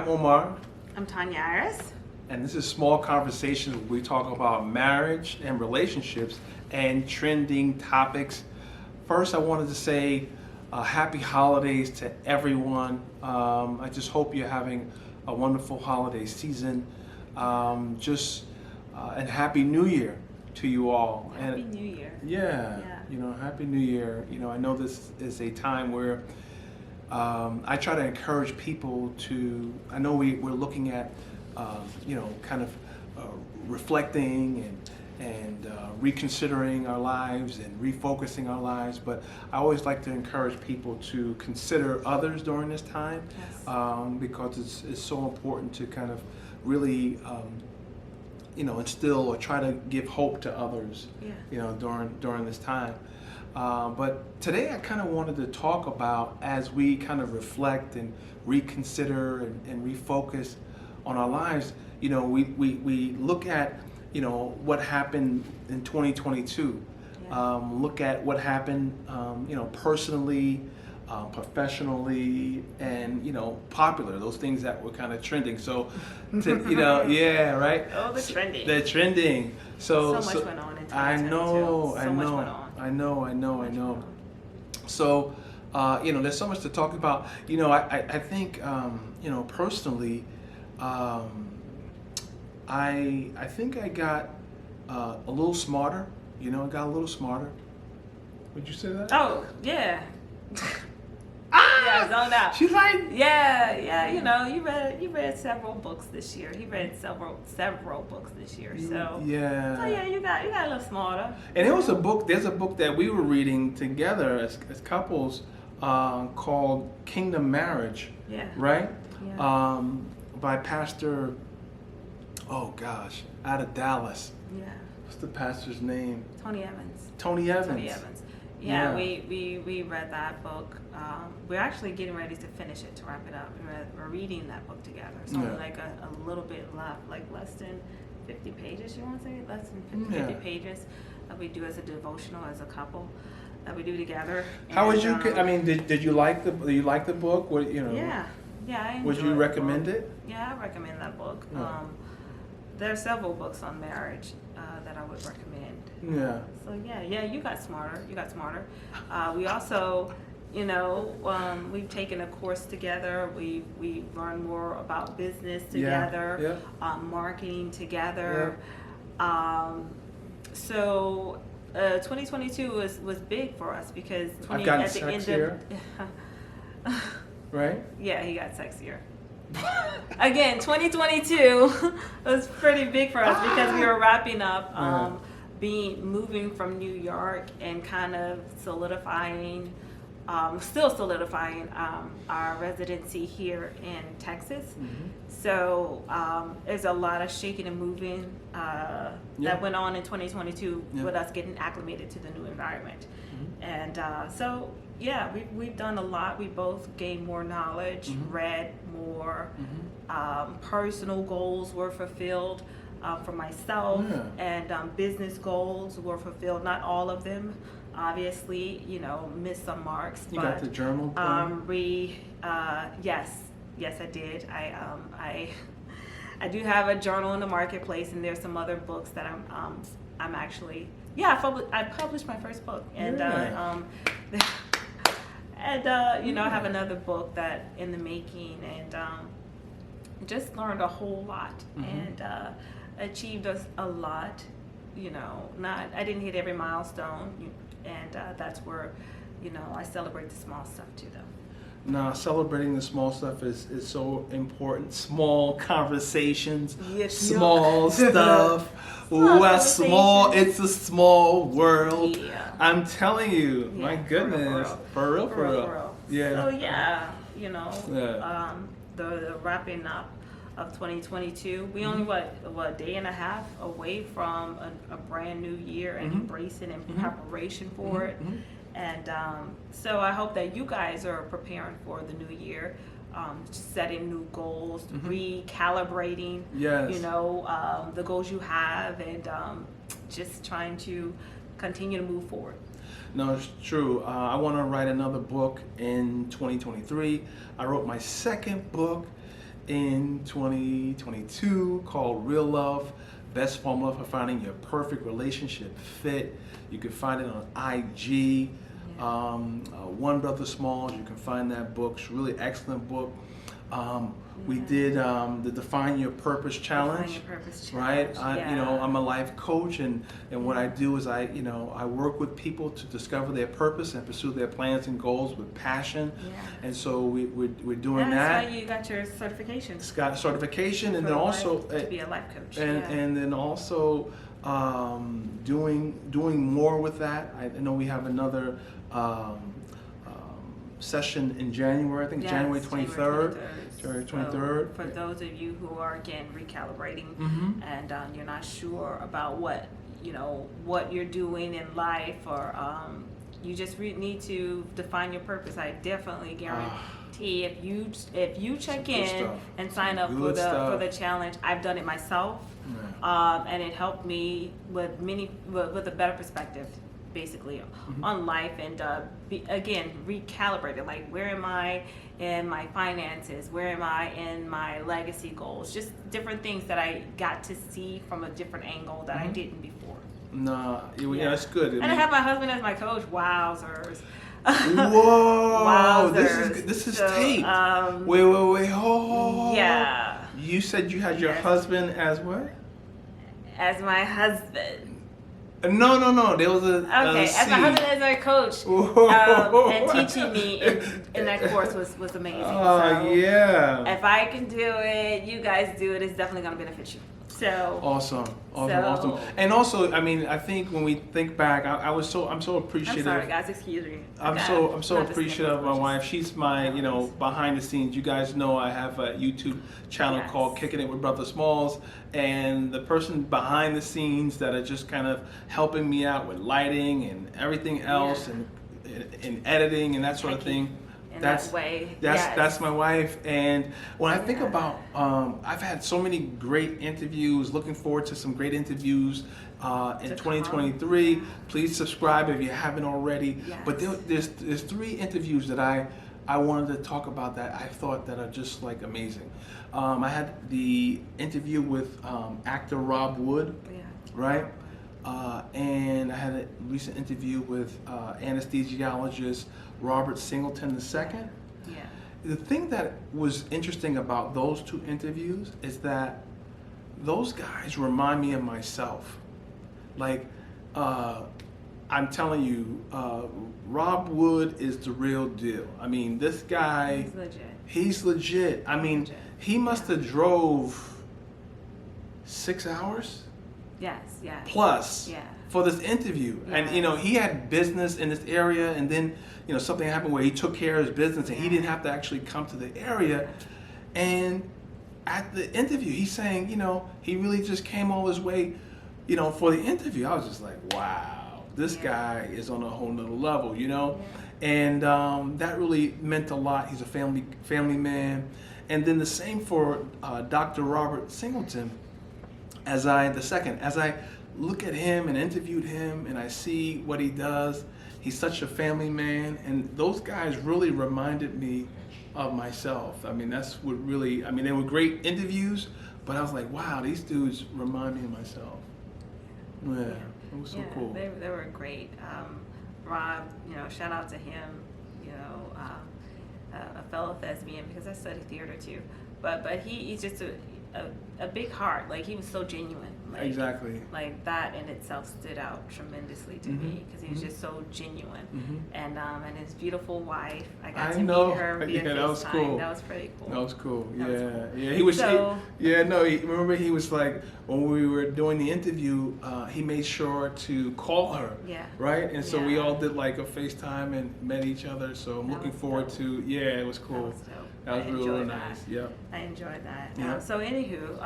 I'm Omar. I'm Tonya Iris. And this is Small Conversations where we talk about marriage and relationships and trending topics. First, I wanted to say happy holidays to everyone. I just hope you're having a wonderful holiday season. And Happy New Year to you all. Happy New Year. Yeah, Happy New Year. I know this is a time where I try to encourage people to, I know we're looking at, kind of reflecting and reconsidering our lives and refocusing our lives, but I always like to encourage people to consider others during this time. Yes. Because it's so important to kind of really instill or try to give hope to others, during this time. But today I kind of wanted to talk about, as we kind of reflect and reconsider and refocus on our lives, we look at, what happened in 2022, look at what happened, personally, professionally, and popular, those things that were kind of trending. So yeah, right. Oh, the trending. They're trending. So much went on in 2022. I know. Much went on. So there's so much to talk about. I think personally, I think I got a little smarter. I got a little smarter. Would you say that? Oh, yeah. Yeah, zoned out. She's like, yeah. You read several books this year. He read several books this year. So yeah, you got a little smarter. And there's a book that we were reading together as couples called Kingdom Marriage. Yeah. Right? Yeah. By Pastor, out of Dallas. Yeah. What's the pastor's name? Tony Evans. Tony Evans. Yeah, we read that book. We're actually getting ready to finish it, to wrap it up. We're reading that book together. It's only like a little bit left, like less than 50 pages, you want to say? Less than 50 pages that we do as a devotional, as a couple, that we do together. How would you, did you like the book? What, Yeah, I enjoyed would you recommend it? Yeah, I recommend that book. Yeah. There are several books on marriage that I would recommend. Yeah. So yeah, you got smarter. We also, we've taken a course together. We learned more about business together, marketing together. Yeah. So 2022 was big for us because I've gotten sexier. Right? Yeah, he got sexier. Again, 2022 was pretty big for us because we were wrapping up moving from New York and kind of still solidifying our residency here in Texas. Mm-hmm. So there's a lot of shaking and moving that went on in 2022 with us getting acclimated to the new environment. Mm-hmm. And we've done a lot. We both gained more knowledge, read more, personal goals were fulfilled for myself, and business goals were fulfilled. Not all of them, obviously, missed some marks. You got the journal thing? Yes, I did. I do have a journal in the marketplace, and there's some other books that I'm actually I published my first book, and I have another book that in the making, and just learned a whole lot, and achieved a lot. I didn't hit every milestone, and that's where I celebrate the small stuff too, though. No, celebrating the small stuff is so important. Small conversations, small stuff. Small. It's a small world. Yeah. I'm telling you, my goodness, for real. Yeah. So the wrapping up of 2022. We only a day and a half away from a brand new year and embracing and preparation for it. And so I hope that you guys are preparing for the new year, setting new goals, recalibrating, the goals you have, and just trying to continue to move forward. No, it's true. I want to write another book in 2023. I wrote my second book in 2022 called Real Love, Best Formula for Finding Your Perfect Relationship Fit. You can find it on IG. One Brother Smalls, you can find that book. It's a really excellent book. We did the Define Your Purpose Challenge, right? I'm a life coach, and what I do is I work with people to discover their purpose and pursue their plans and goals with passion. And so we're doing that. That's why you got your certification. Got certification, and then also to be a life coach. And then also doing more with that. I know we have another session in January. I think January 23rd. January 23rd. So for those of you who are again recalibrating and you're not sure about what you're doing in life, or you just need to define your purpose, I definitely guarantee if you check in and sign up for the challenge, I've done it myself, and it helped me with a better perspective, basically, on life, and again, recalibrated. Like, where am I in my finances? Where am I in my legacy goals? Just different things that I got to see from a different angle that I didn't before. That's good. And I have my husband as my coach. Wowzers. Whoa! Wowzers. This is taped. Wait. Hold. Yeah. You said you had your husband as what? As my husband. No. There was as my husband as my coach, and teaching me in that course was amazing. If I can do it, you guys do it. It's definitely going to benefit you. So awesome. And also, I mean, I think when we think back, I'm so appreciative. I'm sorry, guys. Excuse me. I'm so appreciative of my wife. She's my behind the scenes. You guys know I have a YouTube channel called Kicking It with Brother Smalls, and the person behind the scenes that are just kind of helping me out with lighting and everything else, and editing and that sort of thing. That's my wife. And when I think about, I've had so many great interviews, looking forward to some great interviews in 2023. Please subscribe if you haven't already. But there's 3 interviews that I wanted to talk about that I thought that are just like amazing. I had the interview with actor Rob Wood, right? And I had a recent interview with anesthesiologist Robert Singleton II. The thing that was interesting about those 2 interviews is that those guys remind me of myself. Like, I'm telling you, Rob Wood is the real deal. I mean, this guy, he's legit. I mean, he must have drove 6 hours? Yes. Plus for this interview. And he had business in this area, and then something happened where he took care of his business and he didn't have to actually come to the area. And at the interview, he's saying, he really just came all his way, for the interview. I was just like, wow, this guy is on a whole nother level, And that really meant a lot. He's a family man. And then the same for Dr. Robert Singleton. As I look at him and interviewed him, and I see what he does, he's such a family man, and those guys really reminded me of myself. I mean, that's what really, they were great interviews, but I was like, wow, these dudes remind me of myself. It was so cool. They were great. Rob, shout out to him, a fellow thespian, because I studied theater too, but he's just a big heart. Like, he was so genuine. Like, exactly. Like, that in itself stood out tremendously to me, because he was just so genuine. And his beautiful wife, I got to meet her via that was cool. That was pretty cool. That was cool. Yeah. He was. Remember, he was like, when we were doing the interview, he made sure to call her. Right. And so we all did like a FaceTime and met each other. So I'm looking forward to. It was cool. That was really nice. I enjoyed that. So anywho,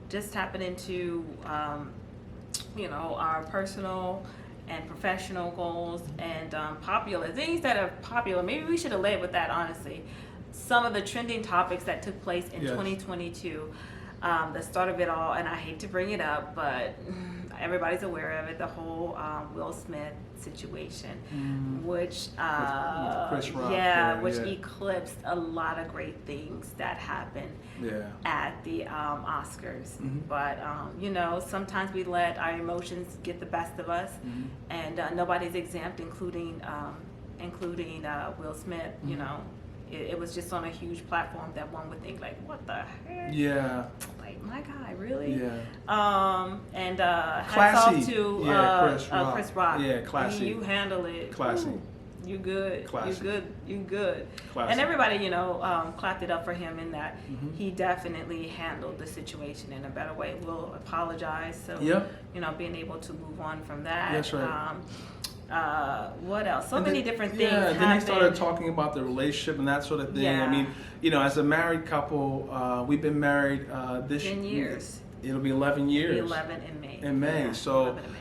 just tapping into our personal and professional goals, and popular things that are popular. Maybe we should have led with that, honestly. Some of the trending topics that took place in 2022. the start of it all, and I hate to bring it up, but everybody's aware of it, the whole Will Smith situation, which with Chris Rock, which eclipsed a lot of great things that happened at the Oscars. But you know, sometimes we let our emotions get the best of us, and nobody's exempt, including Will Smith. You know, it was just on a huge platform that one would think like, what the heck? Yeah. Like, my guy, really? Yeah. And classy. hats off to Chris Rock. Chris Rock. Yeah, classy. You handle it. Classy. Ooh, you good. Classy. You good. Classy. And everybody, you know, clapped it up for him in that he definitely handled the situation in a better way. We'll apologize. So, you know, being able to move on from that. That's right. What else? So many different things. Yeah, then they started talking about the relationship and that sort of thing. Yeah. I mean, you know, as a married couple, we've been married this 10 years. It'll be 11 years. 11 in May. In May. Yeah, so, 11 in May.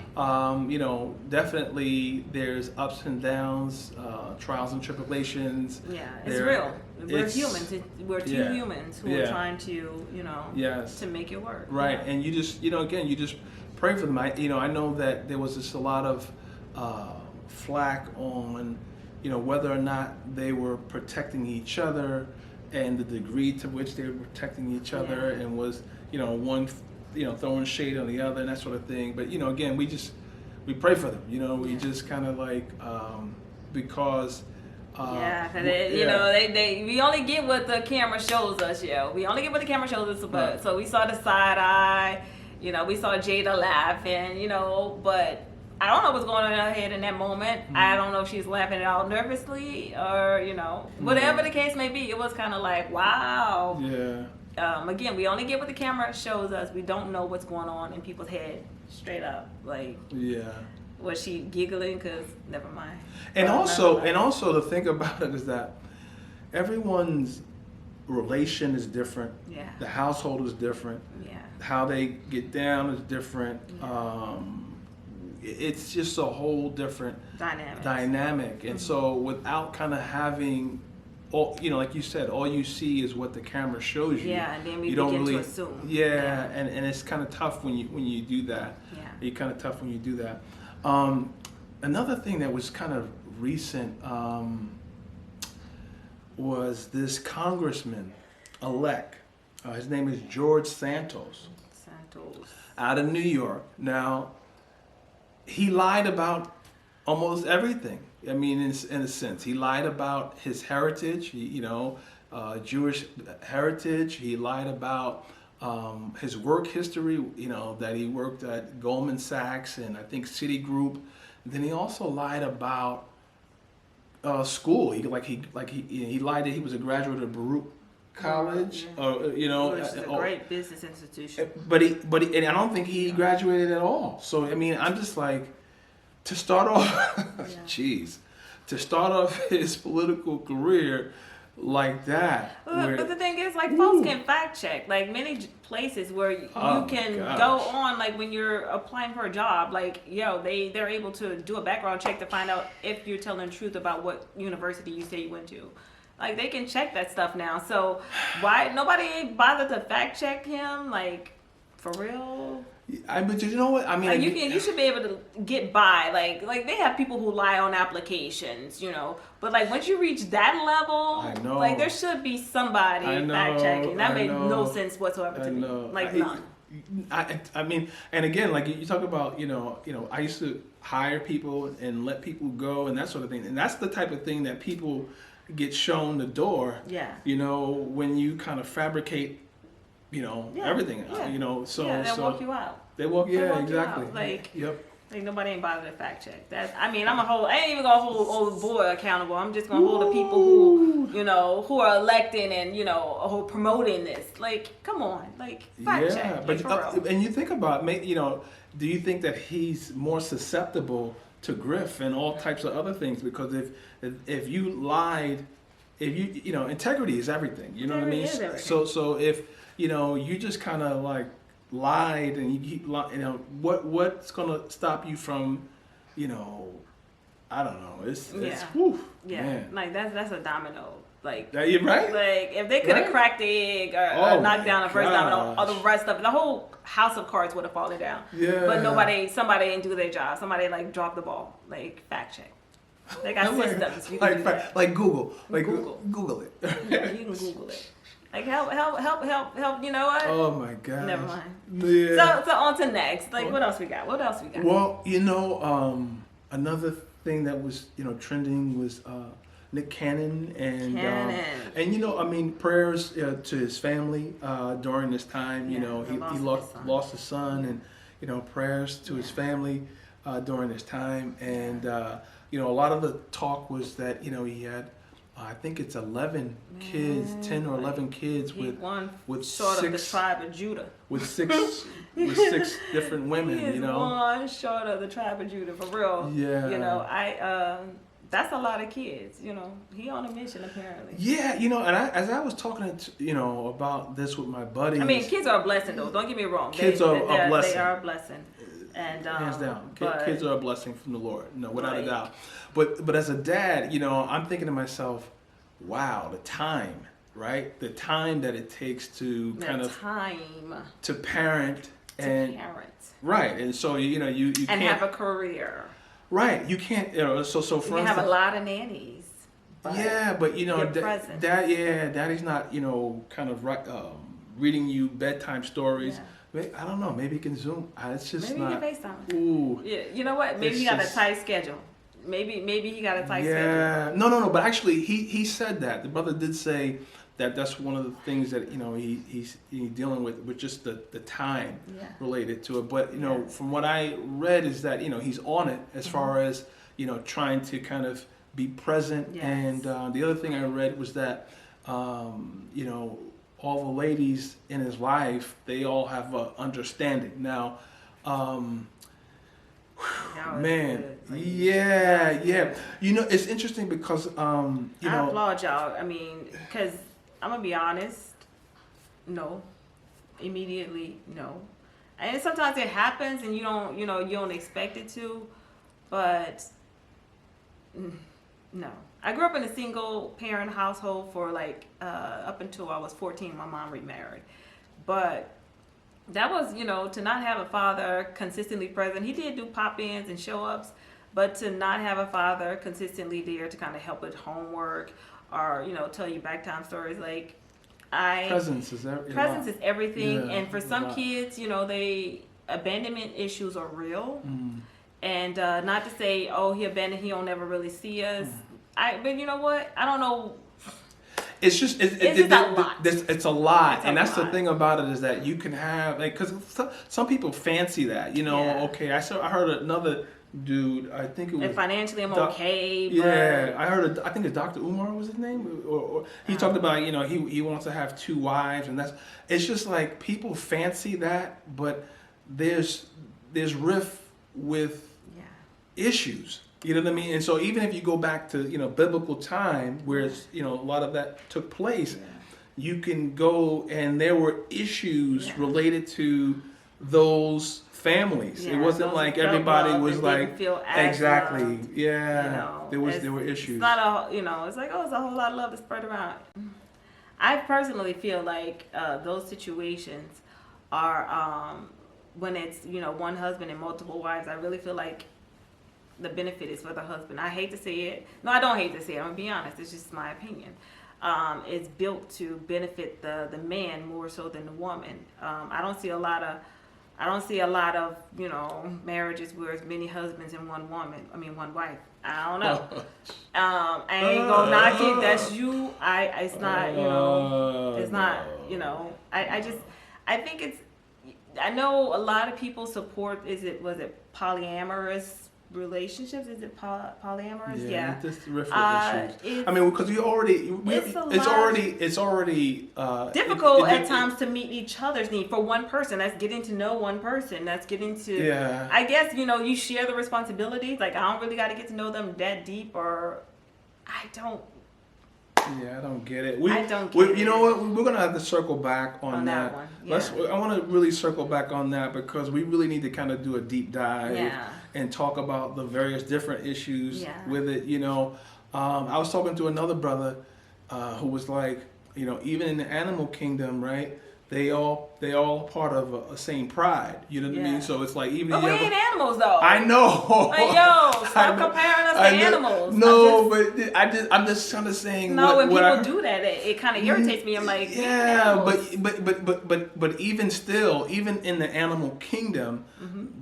you know, definitely there's ups and downs, trials and tribulations. Yeah, it's real. We're humans. We're two humans who are trying to, you know, to make it work. Right, and you just, you know, again, you just pray for them. I know that there was just a lot of flack on, you know, whether or not they were protecting each other and the degree to which they were protecting each other, and was, you know, one, you know, throwing shade on the other and that sort of thing. But, you know, again, we pray for them, you know, we just kind of like, because you know, we only get what the camera shows us, we only get what the camera shows us, but so we saw the side eye, you know, we saw Jada laughing, you know, but I don't know what's going on in her head in that moment. I don't know if she's laughing it out nervously or, you know, whatever the case may be. It was kind of like, wow. Yeah. Again, we only get what the camera shows us. We don't know what's going on in people's head, straight up. Like, was she giggling? Because never mind. And also to think about it is that everyone's relation is different. Yeah. The household is different. Yeah. How they get down is different. Yeah. It's just a whole different dynamic. And so without kind of having, all, you know, like you said, all you see is what the camera shows you. Yeah, and then we you begin don't really, to assume. And it's kind of tough when you do that. Yeah. It's kind of tough when you do that. Another thing that was kind of recent was this congressman-elect. His name is George Santos. Out of New York. Now, he lied about almost everything. I mean, in a sense, he lied about his heritage, Jewish heritage. He lied about his work history, you know, that he worked at Goldman Sachs and I think Citigroup. Then he also lied about school. He lied that he was a graduate of Baruch College, you know, which is a great business institution. But and I don't think he graduated at all. So I mean, I'm just like, to start off, to start off his political career like that. But the thing is, like, folks can fact check. Like, many places where you can go on, like, when you're applying for a job, like, they're able to do a background check to find out if you're telling the truth about what university you say you went to. Like, they can check that stuff now. So why nobody ain't bothered to fact check him? Like, for real? But you know what? I mean, like, you should be able to get by. Like they have people who lie on applications, you know. But like, once you reach that level, I know. Like, there should be somebody fact checking. That made no sense whatsoever to me. Like, none. I mean, and again, like you talk about, you know, I used to hire people and let people go and that sort of thing, and that's the type of thing that people get shown the door. Yeah. You know, when you kind of fabricate, you know, everything. You know, they'll walk you out. They walk. Exactly. Like, like, nobody ain't bothered to fact check. I ain't even gonna hold old boy accountable. I'm just gonna hold the people who, you know, who are electing and, you know, who are promoting this. Like, come on, like, fact check. But and you think about, you know, do you think that he's more susceptible to grift and all types of other things? Because if you lied, you know, integrity is everything. You know what I mean? So if, you know, you just kind of like lied and you keep lying, you know, what's gonna stop you from, you know, I don't know. It's whew, man. Like, that's a domino Like, you're right. Like, if they could have cracked the egg or knocked down the first domino, all the rest of it, the whole house of cards would have fallen down. Yeah. But somebody didn't do their job. Somebody like dropped the ball. Like, fact check. They got systems. You can do that. Like Google. Like Google it. Yeah, you can Google it. Like help. You know what? Oh my God. Never mind. Yeah. So on to next. Like, what else we got? Well, another thing that was trending was Nick Cannon and prayers to his family during this time. He lost his son, and prayers to his family during this time. And a lot of the talk was that he had I think it's 11 kids, 10 or 11 kids with short six, of the tribe of Judah. With six different women. He is one short of the tribe of Judah, for real. Yeah. That's a lot of kids. He on a mission apparently. Yeah, and as I was talking about this with my buddies. I mean, kids are a blessing though. Don't get me wrong. Kids are a blessing. They are a blessing. And hands down, kids are a blessing from the Lord, without a doubt. But as a dad, I'm thinking to myself, wow, the time, right? The time that it takes to to parent right, and so you and can't have a career. Right, you can't. So for you can have a lot of nannies. But daddy's not kind of reading you bedtime stories. Yeah. I don't know. Maybe he can Zoom. It's just maybe not. Maybe he can FaceTime. Ooh. Yeah. You know what? Maybe he got a tight schedule. Maybe he got a tight schedule. Yeah. No. But actually, he said that. The brother did say that that's one of the things that he's dealing with just the time related to it. But from what I read is that he's on it as far as trying to kind of be present. Yes. And the other thing I read was that all the ladies in his life, they all have an understanding. Now, man, yeah. It's interesting because, I applaud y'all. I mean, because I'm going to be honest, no. Immediately, no. And sometimes it happens and you don't expect it to, but no. I grew up in a single parent household for up until I was 14, my mom remarried. But that was, to not have a father consistently present. He did do pop-ins and show-ups, but to not have a father consistently there to kind of help with homework or, tell you back time stories. Presence is everything. Yeah, and for some kids, abandonment issues are real. Mm. And not to say, he abandoned, he'll never really see us. But you know what? I don't know. It's just a lot. It's a lot, and that's the thing about it is that you can have because some people fancy that. Okay, I heard another dude. I think it was. And financially, I'm okay. But yeah, I think it's Dr. Umar was his name, or he talked about he wants to have 2 wives, and it's just like people fancy that, but there's riff with issues. You know what I mean? And so even if you go back to, biblical time where a lot of that took place, you can go and there were issues related to those families. It wasn't like everybody was like exactly. Loved, there were issues. It's not it's like it's a whole lot of love to spread around. I personally feel like those situations are when it's one husband and multiple wives. I really feel like the benefit is for the husband. I hate to say it. No, I don't hate to say it. I'm gonna be honest. It's just my opinion. It's built to benefit the man more so than the woman. I don't see a lot of marriages where it's many husbands and one wife. I don't know. I ain't gonna knock it. That's you. It's not. It's not. I think it's. I know a lot of people support. Was it polyamorous relationships? Is it polyamorous? Yeah. Just issues. I mean, because it's already difficult at times to meet each other's need for one person. That's getting to know one person. That's getting to. Yeah. I guess you share the responsibilities. Like I don't really got to get to know them that deep, or I don't. Yeah, I don't get it. I don't get it. You know what? We're gonna have to circle back on that. One. Yeah. I want to really circle back on that because we really need to kind of do a deep dive and talk about the various different issues with it. I was talking to another brother who was like, even in the animal kingdom, right? They all part of a same pride. You know what I mean? So it's like even. But we ain't animals though. I know. Like, yo, stop comparing us to animals. No, I'm just kind of saying. No, when people do that, it kind of irritates me. I'm like, yeah, but even still, even in the animal kingdom,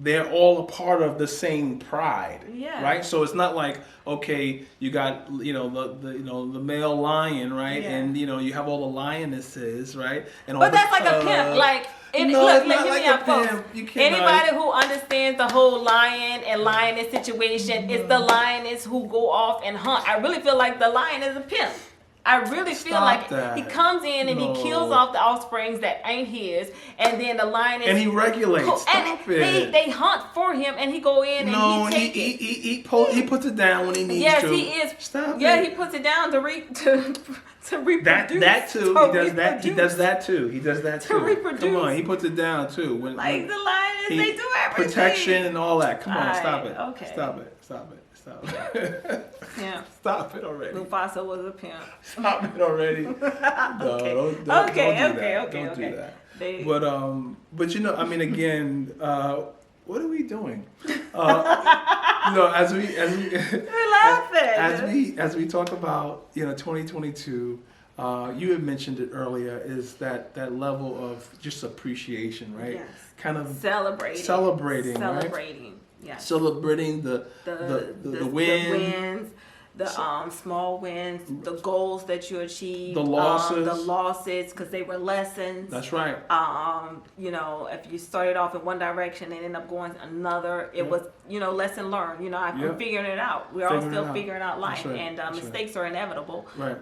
they're all a part of the same pride. Yeah. Right. So it's not like, okay, you got the male lion, right, and you have all the lionesses, right, and all. But that's like a pimp, like. Look, hear me out, folks. Anybody who understands the whole lion and lioness situation is the lioness who go off and hunt. I really feel like the lion is a pimp. I really feel like he comes in and he kills off the offsprings that ain't his, and then the lion is... And he regulates. They hunt for him, and he go in and he take it. He puts it down when he needs to. Yes, he is. Stop yeah, it. he puts it down to reproduce. That too. He does that. He does that too. To reproduce. Come on, he puts it down too. When the lioness, they do everything. Protection and all that. Come on, stop it. Okay. Stop it. Yeah. Stop it already. Mufasa was a pimp. Stop it already. No, don't do that. Don't do that. But I mean, again, what are we doing? As we we're laughing. As we talk about 2022. You had mentioned it earlier. Is that level of just appreciation, right? Yes. Kind of celebrating, right? Yes. Celebrating the wins, the small wins, the goals that you achieved, the losses, because they were lessons. That's right. If you started off in one direction and ended up going another, it was lesson learned. I'm figuring it out. We're all still figuring out life, right. And mistakes are inevitable. Right.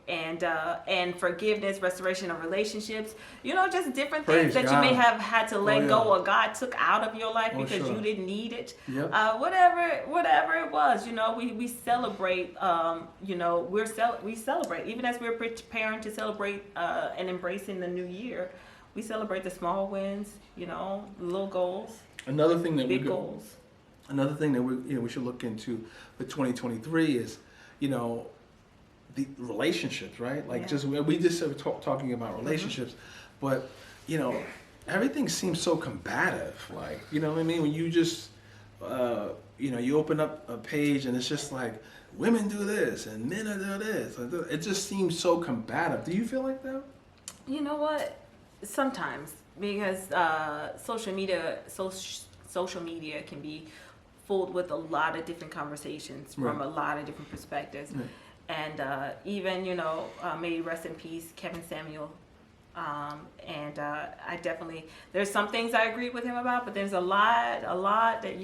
And forgiveness, restoration of relationships. Just different Praise things that God. you may have had to let go, or God took out of your life because you didn't need it. Yep. Whatever it was, we celebrate. We celebrate even as we're preparing to celebrate and embracing the new year. We celebrate the small wins, little goals. Another thing that big goals. Another thing that we should look into for 2023 is the relationships, right? Like we just talking about relationships, but everything seems so combative. Like what I mean? When you just you open up a page and it's just like women do this and men do this. It just seems so combative. Do you feel like that? You know what? Sometimes, because social media can be filled with a lot of different conversations from a lot of different perspectives. Right. And even, may rest in peace, Kevin Samuel. I definitely, there's some things I agree with him about, but there's a lot that,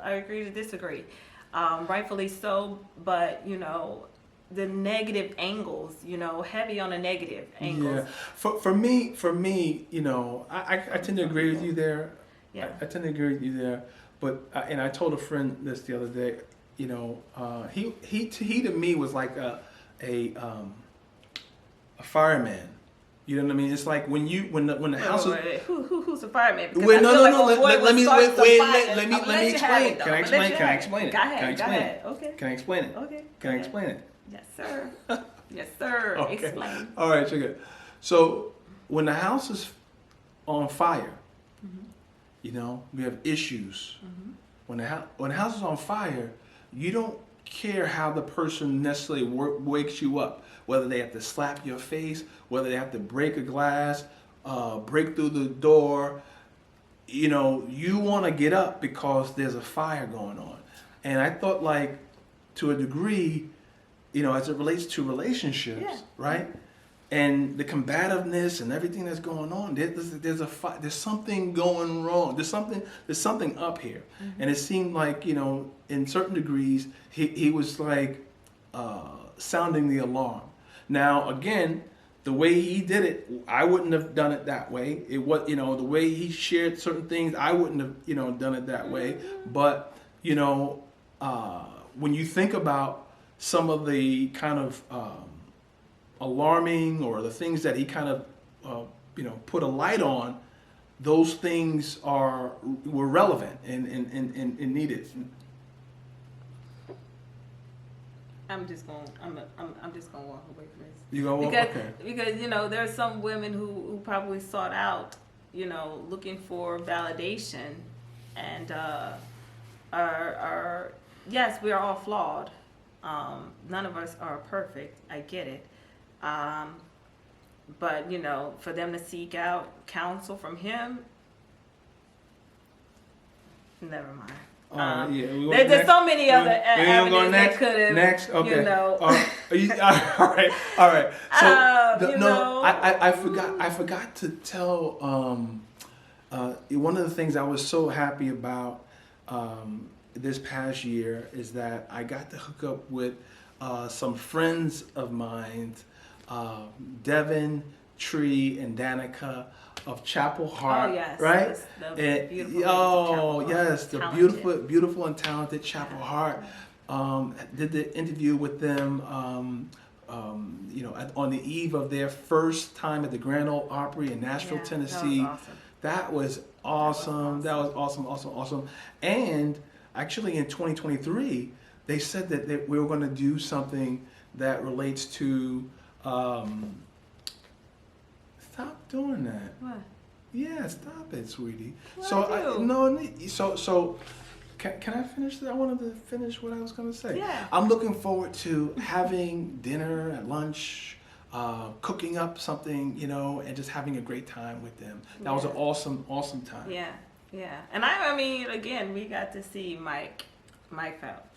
I agree to disagree. Rightfully so, but, the negative angles, heavy on the negative angles. Yeah. For me, I tend to agree with you there. Yeah. I tend to agree with you there. But, and I told a friend this the other day, he to me was like a fireman. You know what I mean? It's like when the house is... Who's a fireman? Wait, no. Let me explain. Can I explain it? Go ahead. Okay. Can I explain it? Okay. Can I explain it? Yes, sir. Yes, sir. Okay. Explain. All right, check it. So when the house is on fire, we have issues. When the house is on fire, you don't care how the person necessarily wakes you up. Whether they have to slap your face, whether they have to break a glass, break through the door, you want to get up because there's a fire going on. And I thought, like, to a degree, as it relates to relationships, right? And the combativeness and everything that's going on, there's something going wrong. There's something up here. And it seemed like, in certain degrees, he was like sounding the alarm. Now, again, the way he did it, I wouldn't have done it that way. It was, the way he shared certain things, I wouldn't have, done it that way. But, when you think about some of the kind of alarming or the things that he kind of, put a light on, those things were relevant and needed. I'm just gonna walk away from this. You gonna walk? Because there's some women who probably sought out, looking for validation, and are yes, we are all flawed. None of us are perfect. I get it. But for them to seek out counsel from him, never mind. There's so many other avenues that could have. Next, okay. All right. So I forgot to tell. One of the things I was so happy about this past year is that I got to hook up with some friends of mine, Devin, Tree, and Danica of Chapel Heart. Oh yes, right? The beautiful and talented Chapel Heart. Did the interview with them. On the eve of their first time at the Grand Ole Opry in Nashville, Tennessee. That was awesome. That was awesome. And actually, in 2023, they said that we were going to do something that relates to. Stop doing that. What? Yeah, stop it, sweetie. Can I finish that? I wanted to finish what I was going to say. Yeah. I'm looking forward to having dinner at lunch, cooking up something, and just having a great time with them. That was an awesome time. Yeah. And I mean, again, we got to see Mike Phelps.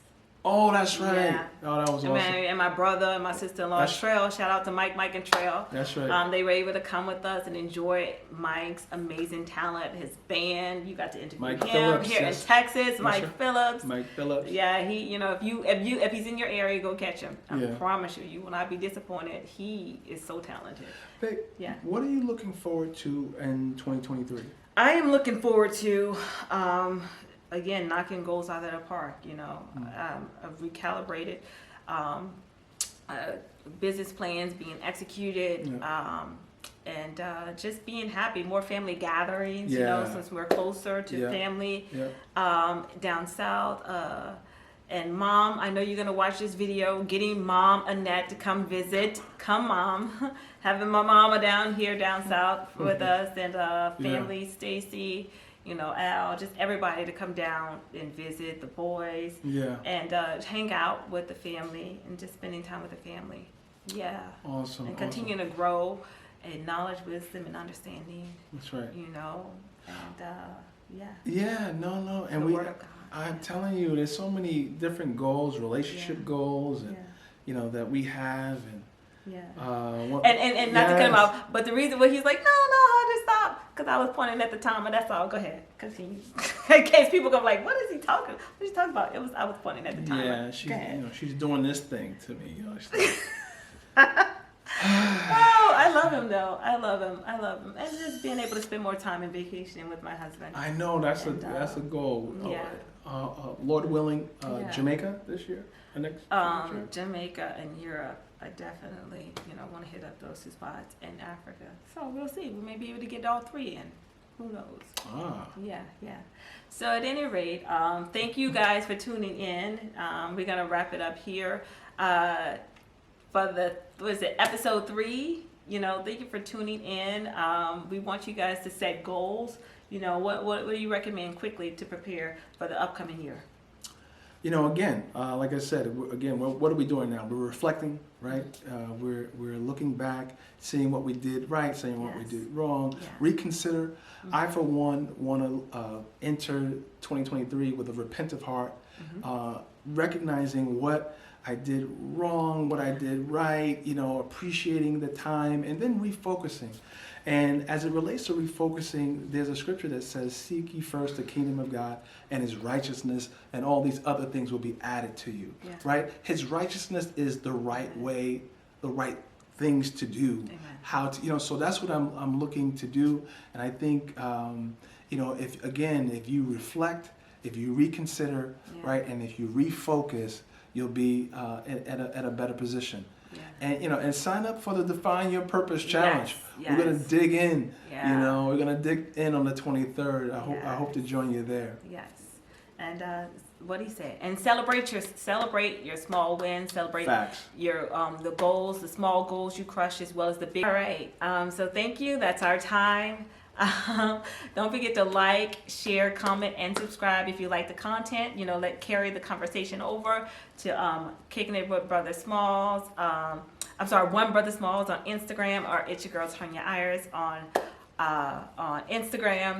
Oh, that's right. Yeah. Oh, that was awesome. And my brother and my sister-in-law, Trail. Shout out to Mike and Trail. That's right. They were able to come with us and enjoy Mike's amazing talent, his band. You got to interview him Phillips, here in Texas. Mike Phillips. Mike Phillips. Yeah, he. If he's in your area, go catch him. I promise you will not be disappointed. He is so talented. Hey, what are you looking forward to in 2023? I am looking forward to. Again, knocking goals out of the park, recalibrated business plans being executed, and just being happy. More family gatherings, since we're closer to family down south. And Mom, I know you're going to watch this video, getting Mom Annette to come visit. Come, Mom. Having my mama down here down south with us, and family, Stacy. Al, just everybody to come down and visit the boys. Yeah. And hang out with the family and just spending time with the family. Yeah. Awesome. And continuing to grow in knowledge, wisdom, and understanding. That's right. And Yeah, no. And the Word of God. I'm telling you, there's so many different goals, relationship goals, and that we have, and and not to cut him off, but the reason why he's like, no, I'll just stop, because I was pointing at the time, and that's all. Go ahead, continue. In case people go like, what is he talking? What is he talking about? I was pointing at the time. Yeah, she's doing this thing to me. Oh, I love him though. I love him, and just being able to spend more time in vacationing with my husband. I know that's a goal. Lord willing, Jamaica this year. Next Jamaica and Europe. I definitely, want to hit up those two spots, in Africa. So we'll see. We may be able to get all three in. Who knows? Yeah. So at any rate, thank you guys for tuning in. We're gonna wrap it up here for episode 3. Thank you for tuning in. We want you guys to set goals. What do you recommend quickly to prepare for the upcoming year? Again, like I said, what are we doing now? We're reflecting, right? We're looking back, seeing what we did right, seeing what we did wrong. Reconsider. Mm-hmm. I, for one, want to enter 2023 with a repentant heart, recognizing what I did wrong, what I did right, appreciating the time, and then refocusing. And as it relates to refocusing, there's a scripture that says, seek ye first the kingdom of God and his righteousness, and all these other things will be added to you, right? His righteousness is the right way, the right things to do. Amen. How to, so that's what I'm looking to do. And I think, if you reflect, if you reconsider, right, and if you refocus, you'll be at a better position. Yeah. And sign up for the Define Your Purpose Challenge. Yes. We're gonna dig in. Yeah. We're gonna dig in on the 23rd. I hope to join you there. Yes. And what he said, and celebrate your small wins, celebrate Facts. your the goals, the small goals you crush as well as the big. All right, so thank you. That's our time. Don't forget to like, share, comment, and subscribe if you like the content. You know, carry the conversation over to Kicking It with Brother Smalls. One Brother Smalls on Instagram, or it's your girl Tonya Iris on Instagram.